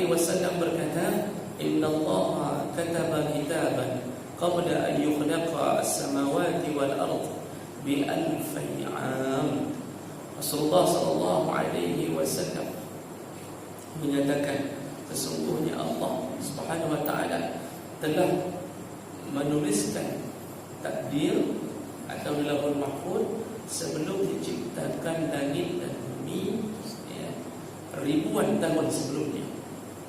alaihi wasallam berkata, "Inna Allah kataba kitaban qabla an yukhlaqa as-samawati wal ard bi alfi 'am." Rasulullah sallallahu alaihi wasallam menyatakan, sesungguhnya Allah Subhanahu wa taala telah menuliskan takdir atau Lauhul Mahfuz sebelum diciptakan langit dan bumi, ya, ribuan tahun sebelumnya.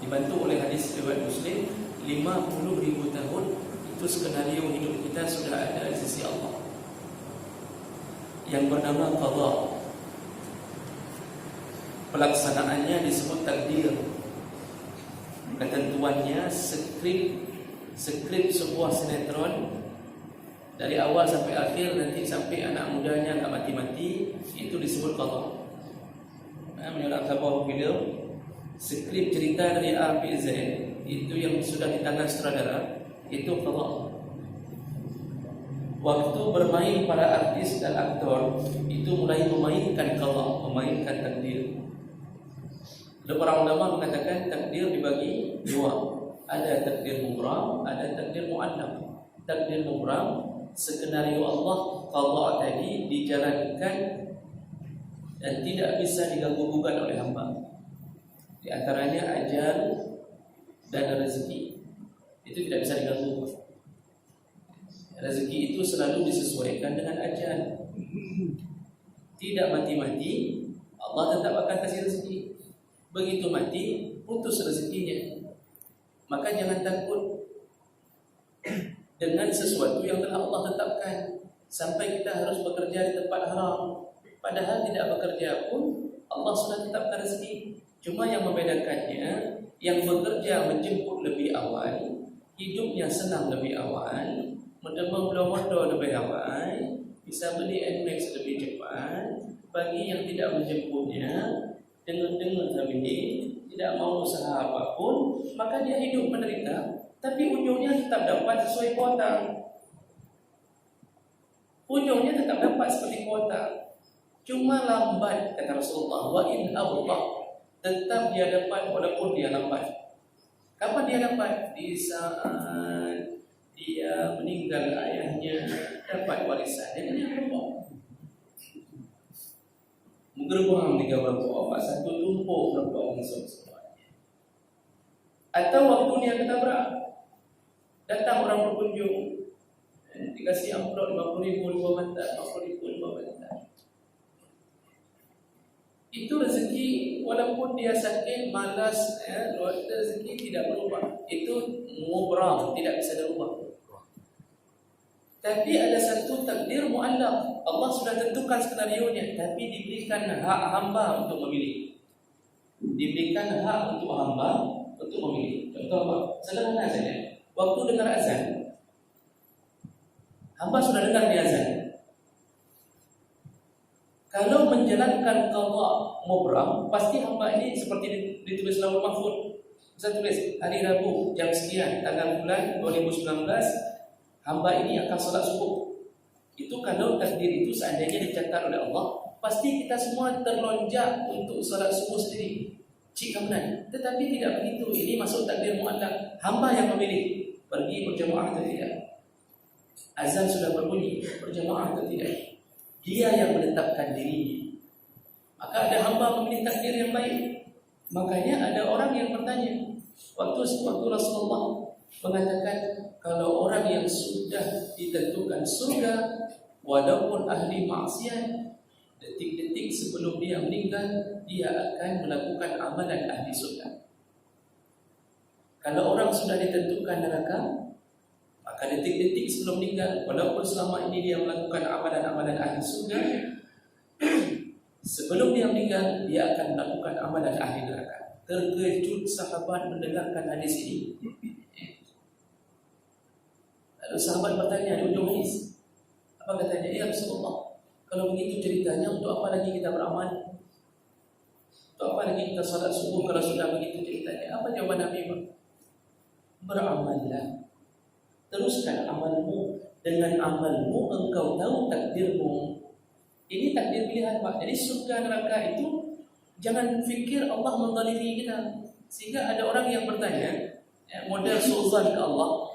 Dibantu oleh hadis riwayat Muslim, 50,000 tahun itu skenario hidup kita sudah ada di sisi Allah yang bernama qada. Pelaksanaannya disebut takdir. Ketentuannya skrip sebuah sinetron dari awal sampai akhir, nanti sampai anak mudanya tak mati-mati, itu disebut qada. Menurut sebuah film, skrip cerita dari A sampai Z itu yang sudah di tangan sutradara, itu qada. Waktu bermain para artis dan aktor itu mulai memainkan qada, memainkan takdir. Para ulama mengatakan takdir dibagi dua, ada takdir mubram, ada takdir mu'allaq. Takdir mubram, skenario Allah qada tadi dijalankan dan tidak bisa diganggu-gugat oleh hamba. Di antaranya ajal dan rezeki, itu tidak bisa diganggu. Rezeki itu selalu disesuaikan dengan ajal. Tidak mati-mati, Allah tetap akan kasih rezeki. Begitu mati, putus rezekinya. Maka jangan takut dengan sesuatu yang telah Allah tetapkan, sampai kita harus bekerja di tempat haram. Padahal tidak bekerja pun Allah sudah tetapkan rezeki. Cuma yang membedakannya, yang bekerja menjemput lebih awal, hidupnya senang lebih awal, mondo lebih awal, bisa beli NMAX lebih cepat. Bagi yang tidak menjemputnya, dengar sambil tidak mau usaha apapun, maka dia hidup menderita, tapi ujungnya tetap dapat sesuai kuota. Ujungnya tetap dapat seperti kuota. Cuma lambat, kata Rasulullah, wa in abtah, tetap dia dapat walaupun dia lambat. Kapan dia dapat? Di saat dia meninggal ayahnya, dapat warisan. Jadi dia berbuat menggerbang 3 berbuat, satu tumpuk berbuat langsung semuanya. Atau waktu dia ketabrak, datang orang berkunjung, dikasih amplop 50,000 5 mata, 50,000 5 mata. Itu rezeki, walaupun dia sakit, malas, rezeki tidak berubah. Itu mubram, tidak bisa dirubah. Tapi ada satu takdir mu'allaq. Allah sudah tentukan skenarionya, tapi diberikan hak hamba untuk memilih. Diberikan hak untuk hamba untuk memilih. Contoh apa? Sederhana saja. Waktu dengar azan, hamba sudah dengar di azan. Kalau menjalankan qada mubram, pasti hamba ini seperti ditulis Lauhul Mahfuz. Bisa tulis hari Rabu jam sekian, tanggal bulan 2019, hamba ini akan salat subuh. Itu kalau takdir itu seandainya dicatat oleh Allah, pasti kita semua terlonjak untuk salat subuh sendiri. Cik kemenang. Tetapi tidak begitu. Ini masuk takdir mu'allaq. Hamba yang memilih pergi berjamaah atau tidak. Azan sudah berbunyi, berjamaah atau tidak. Dia yang menetapkan dirinya. Maka ada hamba memilih takdir yang baik. Makanya ada orang yang bertanya, waktu Rasulullah mengatakan, kalau orang yang sudah ditentukan surga, walaupun ahli maksiat, detik-detik sebelum dia meninggal, dia akan melakukan amalan ahli surga. Kalau orang sudah ditentukan neraka, maka detik-detik sebelum meninggal, walaupun selama ini dia melakukan amalan-amalan ahli surga, sebelum dia meninggal, dia akan melakukan amalan ahli neraka. Terkejut sahabat mendengarkan hadis ini. Lalu sahabat bertanya di ujung hadis, apa katanya? Ya Rasulullah, kalau begitu ceritanya, untuk apa lagi kita beramal? Untuk apa lagi kita salat subuh kalau sudah begitu ceritanya? Apa jawaban Nabi? Beramallah. Teruskan amalmu. Dengan amalmu engkau tahu takdirmu. Ini takdir pilihan, Pak. Jadi surga neraka itu jangan fikir Allah menzalimi kita. Sehingga ada orang yang bertanya, model suuzan ke Allah.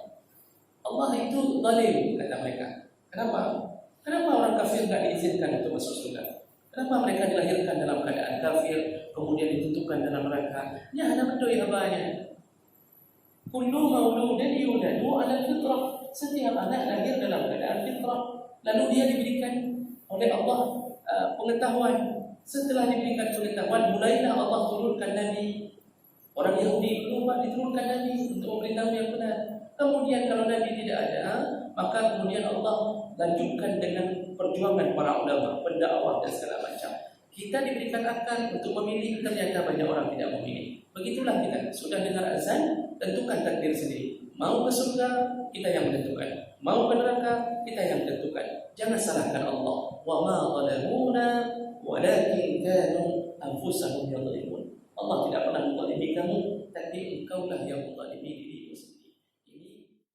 Allah itu zalim, kata mereka. Kenapa? Kenapa orang kafir tidak diizinkan untuk masuk surga? Kenapa mereka dilahirkan dalam keadaan kafir, kemudian ditentukan dalam neraka? Ya, ana betul habanya. Kullu mauludin yuladu ala fitrah. Setiap anak lahir dalam keadaan fitrah. Lalu dia diberikan oleh Allah pengetahuan. Setelah diberikan pengetahuan, mulailah Allah turunkan Nabi. Orang Yahudi lupa diturunkan Nabi untuk memberitahu yang benar. Kemudian kalau Nabi tidak ada, maka kemudian Allah lanjutkan dengan perjuangan para ulama, pendakwah dan segala macam. Kita diberikan akal untuk memilih, ternyata banyak orang tidak memilih. Begitulah kita, sudah dengar azan, tentukan takdir sendiri. Mau ke surga, kita yang menentukan. Mau ke neraka, kita yang menentukan. Jangan salahkan Allah. Wa ma zalamuna walakin kanu anfusahum yadhlimun. Allah tidak pernah menzalimi kamu, tapi engkaulah yang menzalimi dirimu sendiri.